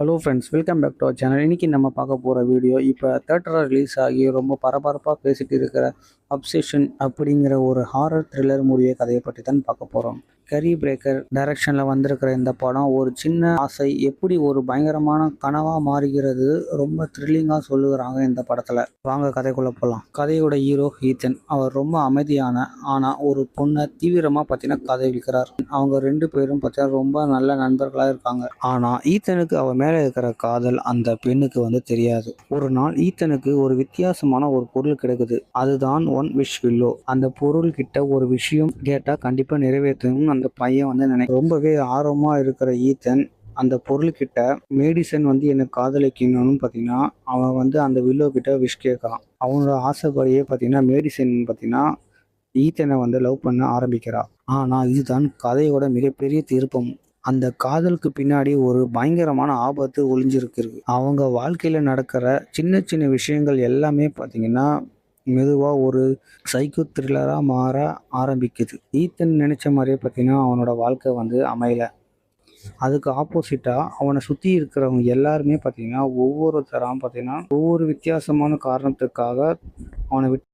Hello friends, welcome back to our channel. இன்றைக்கி நம்ம பார்க்க போகிற வீடியோ இப்போ தேட்டரில் ரிலீஸ் ஆகி ரொம்ப பரபரப்பாக பேசிகிட்டு இருக்கிற அப்செஷன் அப்படிங்கிற ஒரு ஹாரர் த்ரில்லர் மூவியை கதையை பற்றி தான் பார்க்க போகிறோம். கரி பிரேக்கர் டைரக்ஷனில் வந்திருக்கிற இந்த படம் ஒரு சின்ன ஆசை எப்படி ஒரு பயங்கரமான கனவாக மாறுகிறது ரொம்ப த்ரில்லிங்காக சொல்லுகிறாங்க இந்த படத்தில். வாங்க கதைக்குள்ளே போகலாம். கதையோட ஹீரோ ஈத்தன். அவர் ரொம்ப அமைதியான ஆனால் ஒரு பொண்ணை தீவிரமாக பார்த்தீங்கன்னா காதலிக்கிறார். அவங்க ரெண்டு பேரும் பார்த்தீங்கன்னா ரொம்ப நல்ல நண்பர்களாக இருக்காங்க. ஆனால் ஈத்தனுக்கு அவர் மேலே இருக்கிற காதல் அந்த பெண்ணுக்கு தெரியாது. ஒரு நாள் ஈத்தனுக்கு ஒரு வித்தியாசமான ஒரு பொருள் கிடைக்குது. அதுதான் ஒன் விஷ் வில்லோ. அந்த பொருள் கிட்ட ஒரு விஷயம் கேட்டா கண்டிப்பா நிறைவேற்றணும்னு அந்த பையன் ரொம்பவே ஆர்வமா இருக்கிற ஈத்தன் அந்த பொருள்கிட்ட மெடிசன் என்னை காதலிக்கணும்னு பார்த்தீங்கன்னா அவன் அந்த வில்லோ கிட்ட விஷ் கேட்கறான். அவனோட ஆசைப்படியே பார்த்தீங்கன்னா மெடிசன் பார்த்தீங்கன்னா ஈத்தனை லவ் பண்ண ஆரம்பிக்கிறா. ஆனா இதுதான் கதையோட மிகப்பெரிய திருப்பம். அந்த காதலுக்கு பின்னாடி ஒரு பயங்கரமான ஆபத்து ஒளிஞ்சிருக்கு. அவங்க வாழ்க்கையில நடக்கிற சின்ன சின்ன விஷயங்கள் எல்லாமே பார்த்தீங்கன்னா மெதுவா ஒரு சைக்கோ த்ரில்லரா மாற ஆரம்பிக்குது. ஈத்தன் நினைச்ச மாதிரியே பார்த்தீங்கன்னா அவனோட வாழ்க்கை அமையல. அதுக்கு ஆப்போசிட்டா அவனை சுற்றி இருக்கிறவங்க எல்லாருமே பார்த்தீங்கன்னா ஒவ்வொருத்தராம் பார்த்தீங்கன்னா ஒவ்வொரு வித்தியாசமான காரணத்துக்காக அவனை விட்டு